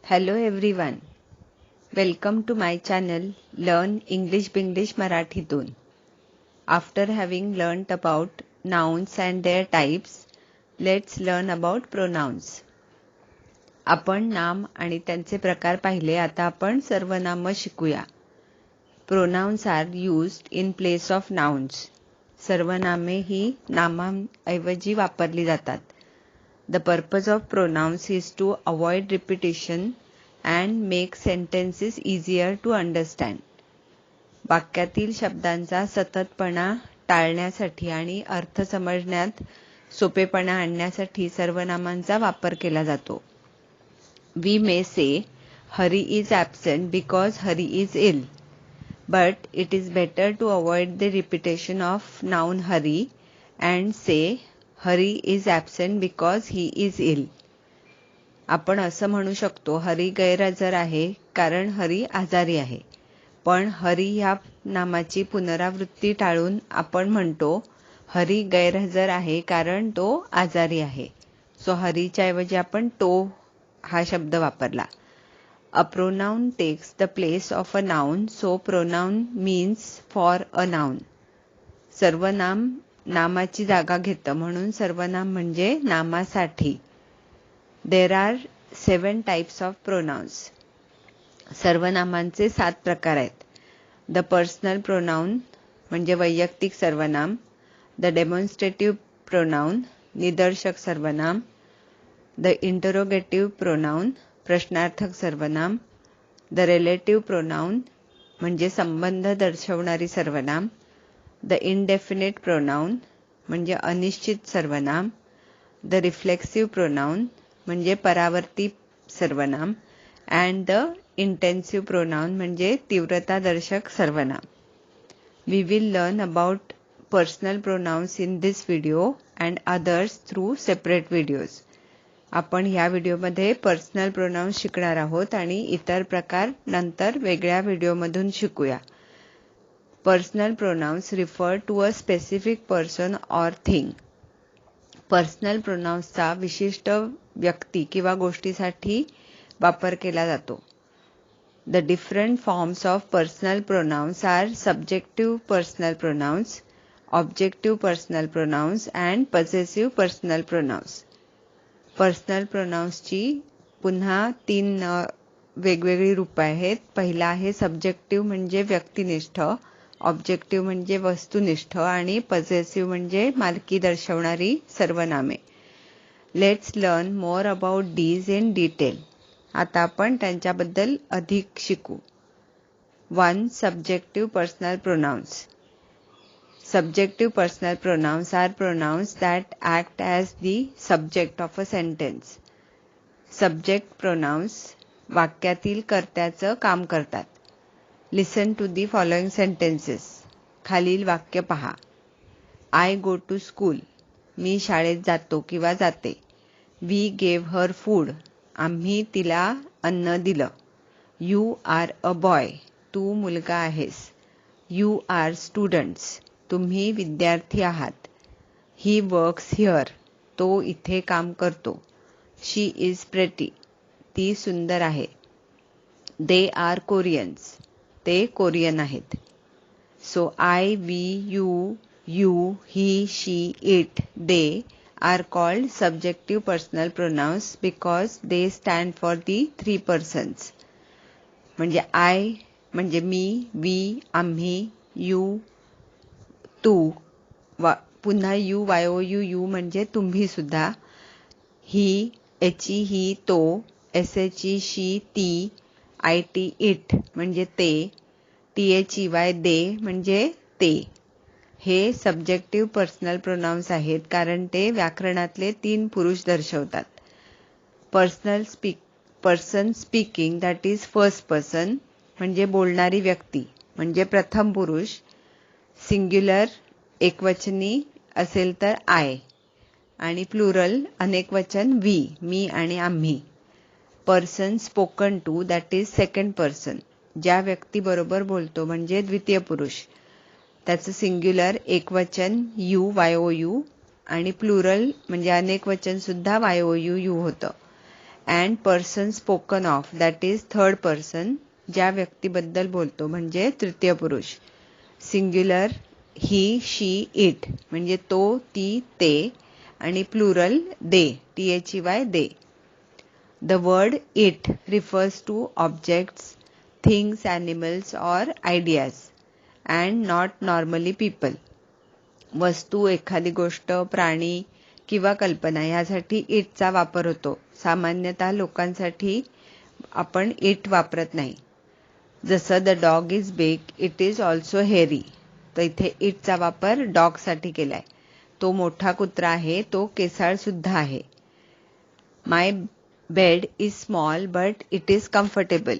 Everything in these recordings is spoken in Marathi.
Hello everyone. Welcome to my channel Learn English Binglish Marathitun. After having learnt about nouns and their types, let's learn about pronouns. आपण नाम आणि त्यांचे प्रकार पाहिले. आता आपण सर्वनाम शिकूया. Pronouns are used in place of nouns. सर्वनामे ही नामांऐवजी वापरली जातात. The purpose of pronouns is to avoid repetition and make sentences easier to understand. वाक्यातील शब्दांचा सततपणा टाळण्यासाठी आणि अर्थ समजण्यात सोपेपणा आणण्यासाठी सर्वनामांचा वापर केला जातो. We may say Hari is absent because Hari is ill. But it is better to avoid the repetition of noun Hari and say Hari is absent because he is ill. आपण असं म्हणू शकतो हरी गैरहजर आहे कारण हरी आजारी आहे. पण हरी ह्या नामाची पुनरावृत्ती टाळून आपण म्हणतो हरी गैरहजर आहे कारण तो आजारी आहे. सो हरीच्या ऐवजी आपण तो हा शब्द वापरला. A pronoun takes the place of a noun, so pronoun means for a noun. सर्वनाम नामाची जागा घेतं म्हणून सर्वनाम म्हणजे नामासाठी. There are 7 types of pronouns. सर्वनामांचे 7 प्रकार आहेत. The personal pronoun म्हणजे वैयक्तिक सर्वनाम. The demonstrative pronoun निदर्शक सर्वनाम. The interrogative pronoun प्रश्नार्थक सर्वनाम. The relative pronoun म्हणजे संबंध दर्शवणारी सर्वनाम. The indefinite pronoun म्हणजे अनिश्चित सर्वनाम. The reflexive pronoun म्हणजे परावर्ती सर्वनाम. And the intensive pronoun म्हणजे तीव्रतादर्शक सर्वनाम. We will learn about personal pronouns in this video and others through separate videos. आपण ह्या व्हिडिओमध्ये पर्सनल प्रोनाउन्स शिकणार आहोत आणि इतर प्रकार नंतर वेगळ्या व्हिडिओमधून शिकूया. Personal pronouns refer to a specific person or thing. Personal प्रोनाउन्सचा विशिष्ट व्यक्ती किंवा गोष्टीसाठी वापर केला जातो. The different forms of personal pronouns are subjective personal pronouns, objective personal pronouns and possessive personal pronouns. Personal प्रोनाउन्सची पुन्हा 3 वेगवेगळी रूपं आहेत. पहिला आहे सब्जेक्टिव्ह म्हणजे व्यक्तिनिष्ठ, ऑब्जेक्टिव्ह म्हणजे वस्तुनिष्ठ आणि पजेसिव्ह म्हणजे मालकी दर्शवणारी सर्वनामे. Let's learn more about these in detail. आता आपण त्यांच्याबद्दल अधिक शिकू. 1. Subjective personal pronouns. Subjective personal pronouns are pronouns that act as the subject of a sentence. Subject pronouns वाक्यातील कर्त्याचं काम करतात. Listen to the following sentences. खालील वाक्य पहा. I go to school. मी शाळेत जातो किंवा जाते. We gave her food. आम्ही तिला अन्न दिलं. You are a boy. तू मुलगा आहेस. You are students. तुम्ही विद्यार्थी आहात. He works here. तो इथे काम करतो. She is pretty. ती सुंदर आहे. They are Koreans. ते कोरियन आहेत. So I, we, you, he, she, it, they are called subjective personal pronouns because they stand for the 3 persons. म्हणजे I म्हणजे मी, we आम्ही, you तू, पुन्हा यू you म्हणजे तुम्ही सुद्धा, ही ही तो, शी ती, it म्हणजे ते, they म्हणजे ते. हे सब्जेक्टिव्ह पर्सनल प्रोनाउन्स आहेत कारण ते व्याकरणातले 3 पुरुष दर्शवतात. Person speaking that is first person म्हणजे बोलणारी व्यक्ती म्हणजे प्रथम पुरुष. सिंग्युलर एकवचनी असेल तर I आणि प्लुरल अनेकवचन we मी आणि आम्ही. Person spoken to that is second person ज्या व्यक्तीबरोबर बोलतो म्हणजे द्वितीय पुरुष. त्याचं सिंग्युलर एकवचन you आणि प्लुरल म्हणजे अनेकवचन सुद्धा you होतं. And person spoken of that is third person, ज्या व्यक्तीबद्दल बोलतो म्हणजे तृतीय पुरुष. सिंग्युलर ही, शी, इट म्हणजे तो, ती, ते, आणि plural they, THEY they. The word it refers to objects, things, animals or ideas and not normally people. वस्तू, एखादी गोष्ट, प्राणी किंवा कल्पना यासाठी इटचा वापर होतो. सामान्यतः लोकांसाठी आपण इट वापरत नाही. जसं the dog is big, it is also हेरी. तर इथे इटचा वापर डॉग साठी केलाय. तो मोठा कुत्रा आहे, तो केसाळ सुद्धा आहे. My bed is small but it is comfortable.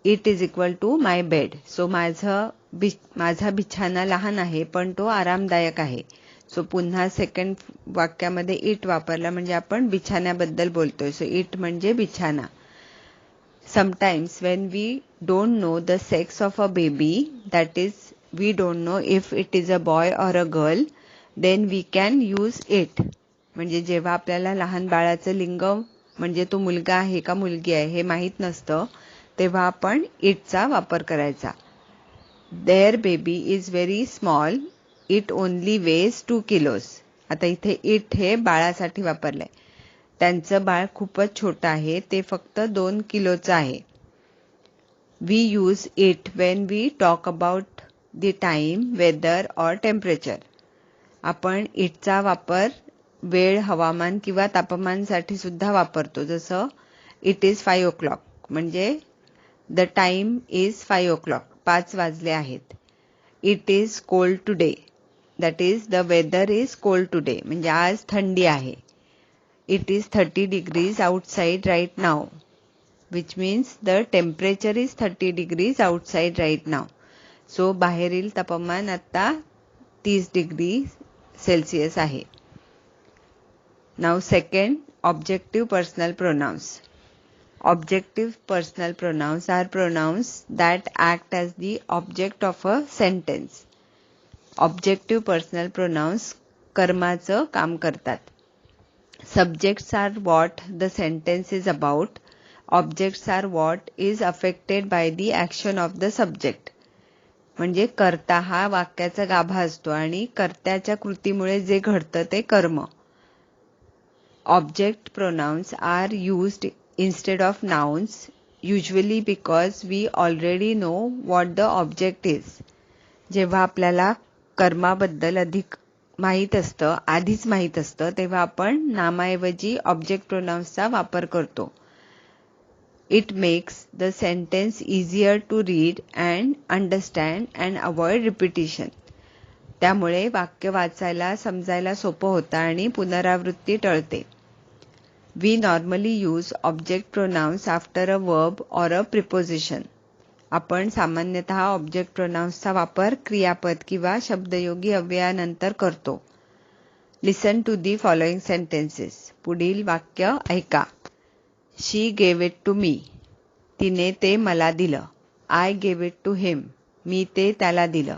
It is equal to my bed. So माझा बिछाना लहान आहे पण तो आरामदायक आहे. सो पुन्हा सेकंड वाक्यामध्ये इट वापरला म्हणजे आपण बिछाण्याबद्दल बोलतोय. सो इट म्हणजे बिछाना. Sometimes when we don't know the sex of a baby, that is, we don't know if it is a boy or a girl, then we can use it. म्हणजे जेव्हा आपल्याला लहान बाळाचं लिंग म्हणजे तो मुलगा आहे का मुलगी आहे हे माहित नसतं, तेव्हा आपण इटचा वापर करायचा. Their baby is very small, it only weighs 2 kilos. आता इथे इट हे बाळासाठी वापरलंय. त्यांचं बाळ खूपच छोटं आहे, ते फक्त 2 किलोचं आहे. We use it when we talk about the time, weather or temperature. आपण इटचा वापर वेळ, हवामान किंवा तापमानासाठी सुद्धा वापरतो. जसं इट इज 5 o'clock म्हणजे द टाइम इज 5 o'clock, 5 वाजले आहेत. It is cold today, that is the weather is cold today म्हणजे आज थंडी आहे. It is 30 degrees outside right now, which means the temperature is 30 degrees outside right now. So बाहेरील तापमान आता 30 डिग्री सेल्सिअस आहे. Now second, objective personal pronouns. Objective personal pronouns are pronouns that act as the object of a sentence. Objective personal pronouns कर्माचं काम करतात. Subjects are what the sentence is about. Objects are what is affected by the action of the subject. म्हणजे कर्ता हा वाक्याचा गाभा असतो आणि कर्त्याच्या कृतीमुळे जे घडतं ते कर्म. Object pronouns are used instead of nouns, usually because we already know what the object is. जेव्हा आपल्याला कर्माबद्दल अधिक माहित असतं, आधीच माहित असतं, तेव्हा आपण नामाऐवजी ऑब्जेक्ट प्रोनाउन्सचा वापर करतो. It makes the sentence easier to read and understand and avoid repetition. त्यामुळे वाक्य वाचायला समजायला सोपं होतं आणि पुनरावृत्ती टळते. We normally use object pronouns after a verb or a preposition. आपण सामान्यतः ऑब्जेक्ट प्रोनाउन्सचा वापर क्रियापद किंवा शब्दयोगी अव्ययानंतर करतो. Listen to the following sentences. पुढील वाक्य ऐका. She gave it to me. तिने ते मला दिलं. I gave it to him. मी ते त्याला दिलं.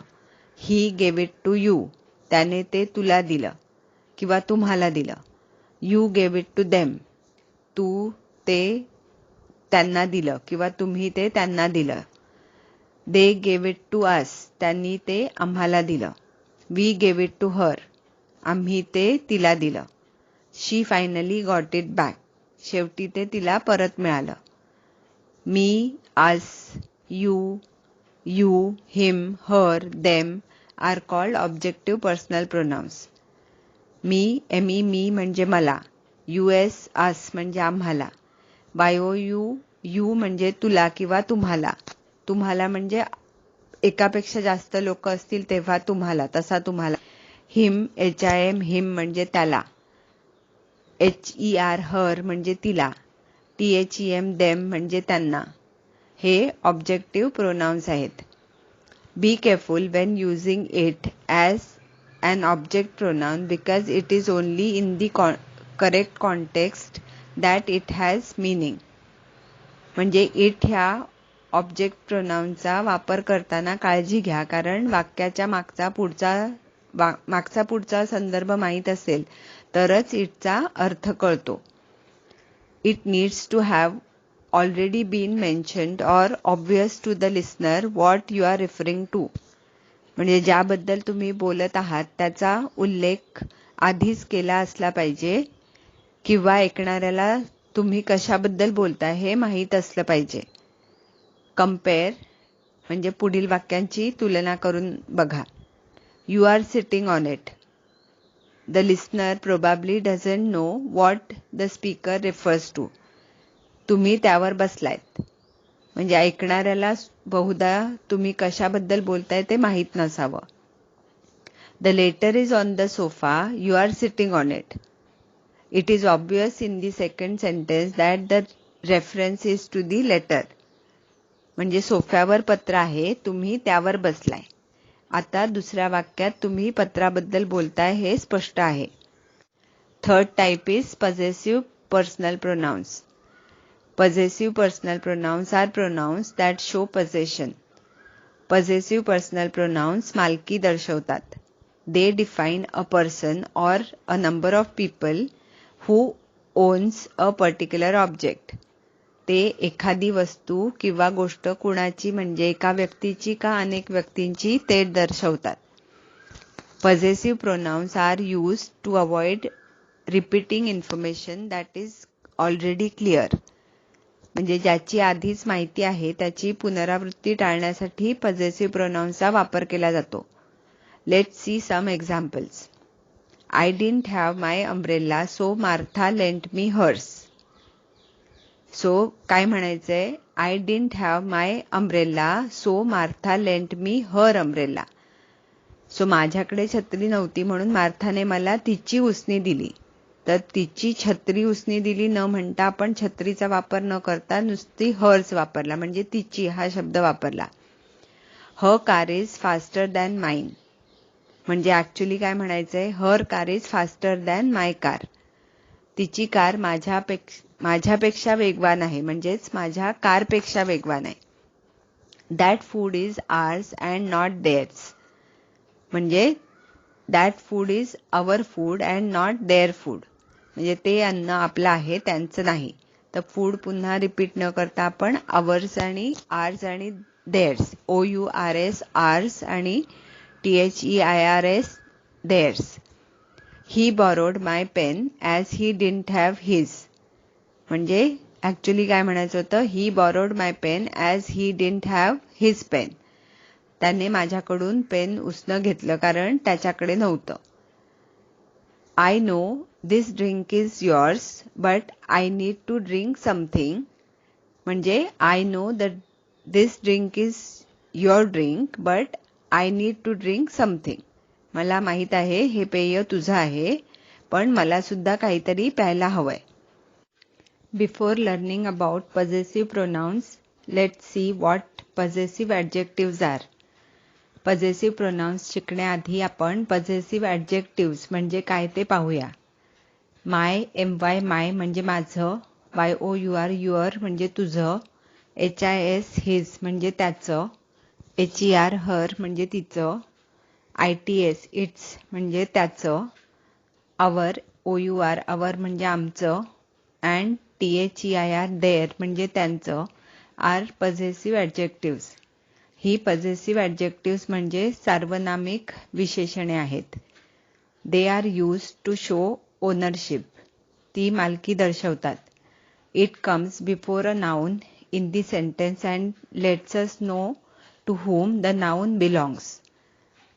He gave it to you. त्याने ते तुला दिलं किंवा तुम्हाला दिलं. You gave it to them. तू ते त्यांना दिलं किंवा तुम्ही ते त्यांना दिलं. They gave it to us. त्यांनी ते आम्हाला दिलं. We gave it to her. आम्ही ते तिला दिलं. She finally got it back. शेवटी ते तिला परत मिळालं. Me, us, you, him, her, them are called objective personal pronouns. Me, me म्हणजे मला. us, us म्हणजे आम्हाला. you म्हणजे तुला किंवा तुम्हाला. तुम्हाला म्हणजे एकापेक्षा जास्त लोक असतील तेव्हा तुम्हाला, तसा तुम्हाला. हिम, him म्हणजे त्याला. her, हर म्हणजे तिला. them म्हणजे त्यांना. हे ऑब्जेक्टिव्ह प्रोनाउन्स आहेत. Be careful when using it as an object pronoun because it is only in the correct context that it has meaning. म्हणजे इट ह्या ऑब्जेक्ट प्रोनाउनचा वापर करताना काळजी घ्या, कारण वाक्याच्या मागचा पुढचा संदर्भ माहीत असेल तरच इटचा अर्थ कळतो. it needs to have already been mentioned or obvious to the listener what you are referring to. म्हणजे ज्याबद्दल तुम्ही बोलत आहात त्याचा उल्लेख आधीच केला असला पाहिजे किंवा ऐकणाऱ्याला तुम्ही कशाबद्दल बोलताय हे माहीत असलं पाहिजे. कंपेअर म्हणजे पुढील वाक्यांची तुलना करून बघा. You are sitting on it. The listener probably doesn't know what the speaker refers to. तुम्ही त्यावर बसलायत. म्हणजे ऐकणाऱ्याला बहुधा तुम्ही कशाबद्दल बोलताय ते माहीत नसावं. The letter is on the sofa. You are sitting on it. It is obvious in the second sentence that the reference is to the letter. म्हणजे सोफ्यावर पत्र आहे, तुम्ही त्यावर बसलाय. आता दुसऱ्या वाक्यात तुम्ही पत्राबद्दल बोलताय हे स्पष्ट आहे. Third type is possessive personal pronouns. Possessive personal pronouns are pronouns that show possession. Possessive personal pronouns मालकी दर्शवतात. They define a person or a number of people who owns a particular object. ते एखादी वस्तू किंवा गोष्ट कुणाची म्हणजे एका व्यक्तीची का अनेक व्यक्तींची ते दर्शवतात. Possessive pronouns are used to avoid repeating information that is already clear. म्हणजे ज्याची आधीच माहिती आहे त्याची पुनरावृत्ती टाळण्यासाठी possessive pronouns चा वापर केला जातो. Let's see some examples. I didn't have my umbrella, so Martha lent me hers. So काय म्हणायचंय? I didn't have my umbrella, so Martha lent me her umbrella. So माझ्याकडे छत्री नव्हती म्हणून मार्थाने मला तिची उसनी दिली. तर तिची छत्री उसनी दिली न म्हणता आपण छत्रीचा वापर न करता नुसती हर्स वापरला म्हणजे तिची हा शब्द वापरला. Her car is faster than mine. म्हणजे ऍक्च्युली काय म्हणायचंय? Her car is faster than my car. तिची कार माझ्यापेक्षा वेगवान आहे म्हणजेच माझ्या कारपेक्षा वेगवान आहे. That food is ours and not theirs. म्हणजे that food is our food and not their food. म्हणजे ते अन्न आपलं आहे त्यांचं नाही. तर फूड पुन्हा रिपीट न करता आपण ours आणि ours आणि theirs OURS ours आणि THEIRS theirs. He borrowed my pen as he didn't have his. म्हणजे ऍक्च्युली काय म्हणायचं होतं? He borrowed my pen as he didn't have his pen. त्याने माझ्याकडून पेन उसनं घेतलं कारण त्याच्याकडे नव्हतं. I know this drink is yours, but I need to drink something. म्हणजे I know that this drink is your drink, but I need to drink something. मला माहित आहे हे पेय तुझं आहे, पण मला सुद्धा काहीतरी प्यायला हवंय. Before learning about possessive pronouns, let's see what possessive adjectives are. Possessive pronouns शिकण्याआधी आपण possessive adjectives म्हणजे काय ते पाहूया. My, my म्हणजे माझं, your म्हणजे तुझं, his his म्हणजे त्याचं, her म्हणजे तिचं, its म्हणजे त्याचं, our म्हणजे आमचं, and their म्हणजे त्यांचं are possessive adjectives. He possessive adjectives म्हणजे सार्वनामिक विशेषणे आहेत. They are used to show ownership. ती मालकी दर्शवतात. It comes before a noun in the sentence and lets us know to whom the noun belongs.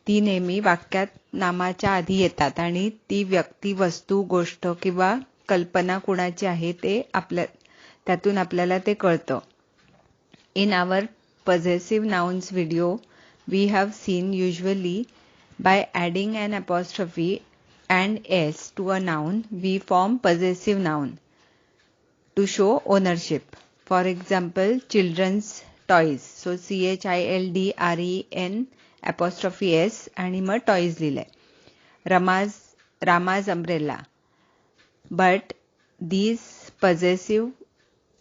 ती नेहमी वाक्यात नामाच्या आधी येतात आणि ती व्यक्ती, वस्तू, गोष्ट किंवा कल्पना कुणाची आहे ते त्यातून आपल्याला ते कळतं. In our possessive nouns video, we have seen usually by adding an apostrophe and s to a noun, we form possessive noun to show ownership. For example, children's toys. So children apostrophe s आणि मग toys लिहिलंय. Rama's umbrella. But these possessive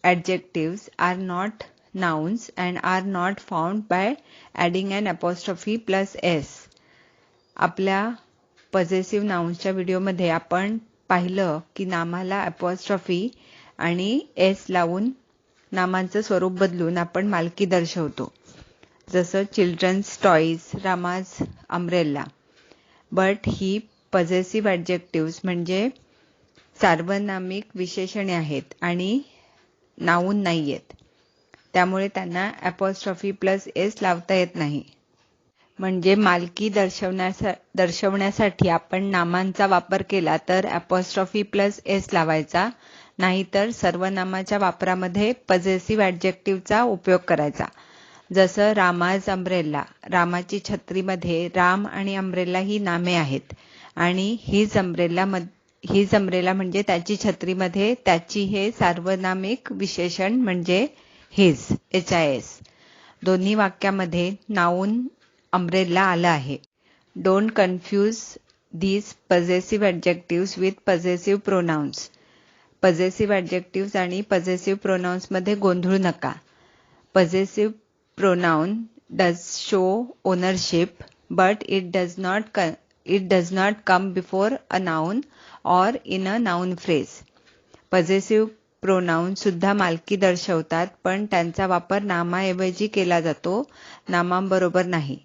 adjectives are not nouns and are not found by adding an apostrophe plus s. आपल्या possessive nouns च्या व्हिडिओमध्ये आपण पाहिलं की नामाला apostrophe आणि एस लावून नामांचं स्वरूप बदलून आपण मालकी दर्शवतो. जसं children's toys, Rama's umbrella. But ही पॉझेसिव्ह ॲडजेक्टिव्स म्हणजे सार्वनामिक विशेषणे आहेत आणि नाऊन नाहीयेत. त्यामुळे त्यांना अपॉस्ट्रॉफी प्लस एस लावता येत नाही. म्हणजे मालकी दर्शवण्यासाठी आपण नामांचा वापर केला तर अपॉस्ट्रॉफी प्लस एस लावायचा, नाहीतर सर्वनामाच्या वापरामध्ये पॉझेसिव्ह ॲडजेक्टिव्हचा उपयोग करायचा. जसं रामाज अम्ब्रेला, रामाची छत्रीमध्ये राम आणि अम्ब्रेला ही नामे आहेत आणि हिज अम्ब्रेला म्हणजे त्याची छत्रीमध्ये त्याची हे सार्वनामिक विशेषण म्हणजे हिज, HIS. दोन्ही वाक्यामध्ये नाऊन अम्ब्रेला आलं आहे. Don't confuse these possessive adjectives with possessive pronouns. possessive adjectives आणि possessive pronouns मध्ये गोंधळू नका. possessive pronoun does show ownership, but it does not come before a noun or in a noun phrase. possessive pronoun सुद्धा मालकी दर्शवतात, पण त्यांचा वापर नामाऐवजी केला जातो, नामांबरोबर नाही.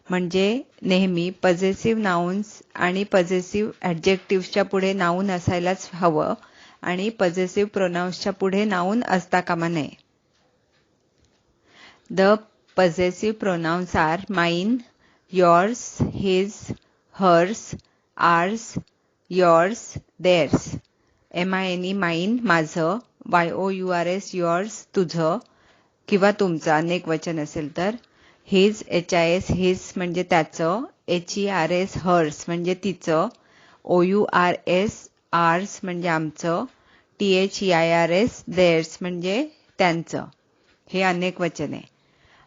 म्हणजे नेहमी पॉझेसिव्ह नाउन्स आणि पॉझेसिव्ह ॲडजेक्टिव्हच्या पुढे नाऊन असायलाच हवं आणि पॉझेसिव्ह प्रोनाउन्सच्या पुढे नाऊन असता कामा नये. The possessive pronouns are mine, yours, his, hers, ours, yours, theirs. MINE mine माझं, YOURS yours तुझं किंवा तुमचं अनेक वचन असेल तर. हिज, HIS हिज म्हणजे त्याचं, HERS हर्स म्हणजे तिचं, OURS आर्स म्हणजे आमचं, THEIRS theirs म्हणजे त्यांचं. हे अनेक वचन आहे.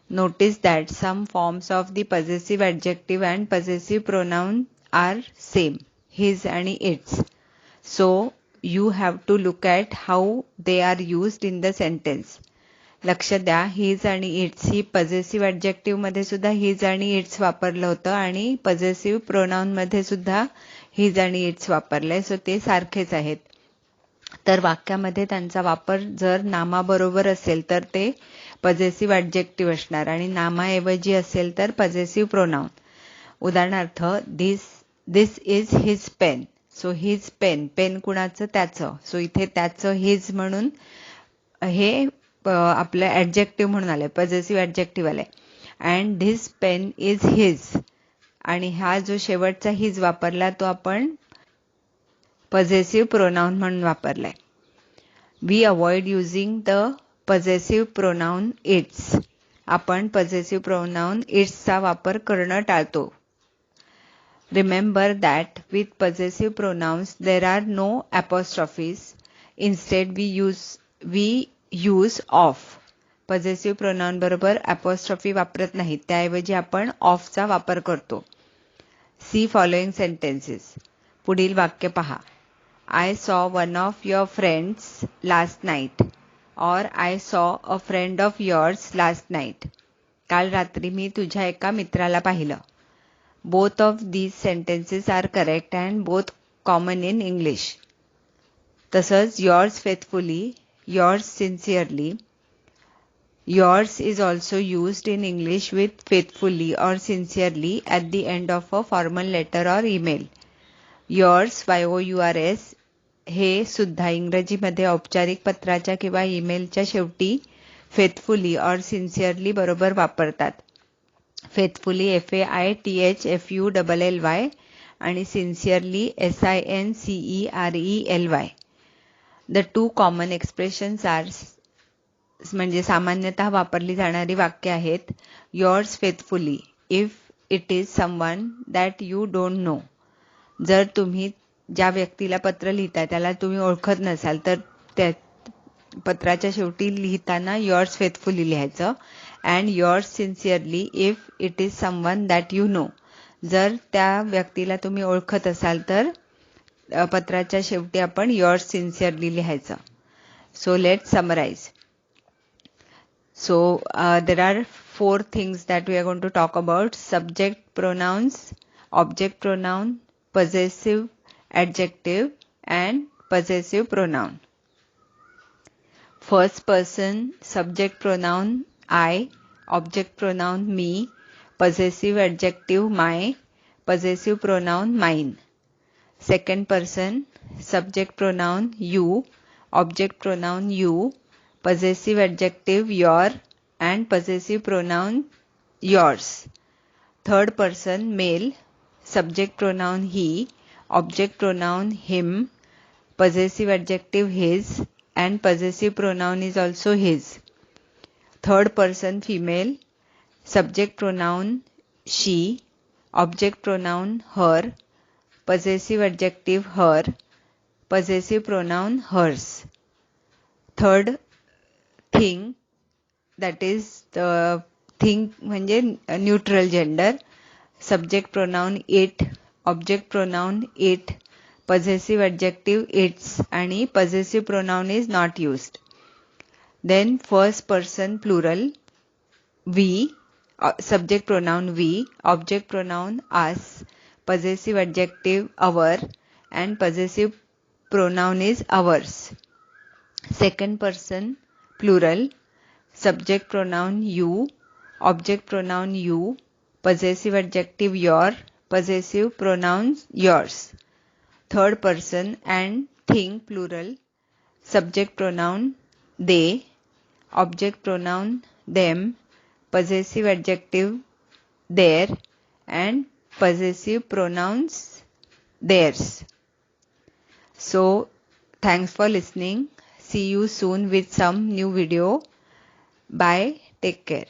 Notice that some forms of the possessive adjective and possessive pronoun are same, his and its. So you have to look at how they are used in the sentence. लक्ष द्या, हिज आणि इट्स ही पॉझेसिव्ह ॲडजेक्टिव्ह मध्ये सुद्धा हिज आणि इट्स वापरलं होतं आणि पॉझेसिव्ह प्रोनाउन मध्ये सुद्धा हिज आणि इट्स वापरलंय. सो ते सारखेच आहेत. तर वाक्यामध्ये त्यांचा वापर जर नामाबरोबर असेल तर ते पॉझेसिव्ह ॲडजेक्टिव्ह असणार आणि नामाऐवजी असेल तर पॉझेसिव्ह प्रोनाउन. उदाहरणार्थ this is his pen. So his pen, pen कुणाचं? त्याचं. सो इथे त्याचं हिज म्हणून हे आपलं ॲडजेक्टिव्ह म्हणून आलंय, पॉझेसिव्ह ॲडजेक्टिव्ह आलंय. And this pen is his आणि हा जो शेवटचा हिज वापरला तो आपण पॉझेसिव्ह प्रोनाउन म्हणून वापरलाय. We avoid using the possessive pronoun its. आपण पॉझेसिव्ह प्रोनाउन इट्सचा वापर करणं टाळतो. Remember that with possessive pronouns there are no apostrophes. Instead we use of. Possessive pronoun बरोबर अपॉस्ट्रॉफी वापरत नाहीत, त्याऐवजी आपण ऑफचा वापर करतो. See following sentences. पुढील वाक्य पहा. I saw one of your friends last night और I saw a friend of yours last night. काल रात्री मी तुझ्या एका मित्राला पाहिलं. Both of these sentences are correct and both common in English. तसंच yours faithfully, yours sincerely. Yours is also used in English with faithfully or sincerely at the end of a formal letter or email. Yours, YOURS हे सुद्धा इंग्रजीमध्ये औपचारिक पत्राच्या किंवा ईमेलच्या शेवटी faithfully or sincerely बरोबर वापरतात. faithfully FAITHFULLY आणि sincerely SINCERELY. The two common expressions are म्हणजे सामान्यतः वापरली जाणारी वाक्य आहेत. yours faithfully if it is someone that you don't know. जर तुम्ही ज्या व्यक्तीला पत्र लिहिताय त्याला तुम्ही ओळखत नसाल तर त्या पत्राच्या शेवटी लिहिताना yours faithfully लिहायचं. and yours sincerely if it is someone that you know. जर त्या व्यक्तीला तुम्ही ओळखत असाल तर पत्राच्या शेवटी आपण yours sincerely लिहायचं. So let's summarize. So there are 4 things that we are going to talk about: subject pronouns, object pronoun, possessive adjective and possessive pronoun. First person, subject pronoun I, object pronoun me, possessive adjective my, possessive pronoun mine. Second person, subject pronoun you, object pronoun you, possessive adjective your, and possessive pronoun yours. Third person, male, subject pronoun he, object pronoun him, possessive adjective his, and possessive pronoun is also his. Third person, female, subject pronoun she, object pronoun her, possessive adjective her, possessive pronoun hers. Third thing, that is the thing म्हणजे neutral gender, subject pronoun it, object pronoun it, possessive adjective its, आणि possessive pronoun is not used. Then first person plural we, subject pronoun we, object pronoun us, possessive adjective our, and possessive pronoun is ours. Second person plural, subject pronoun you, object pronoun you, possessive adjective your, possessive pronouns yours. Third person and thing plural, subject pronoun they, object pronoun them, possessive adjective their, and possessive pronouns theirs. So, thanks for listening. See you soon with some new video. Bye. Take care.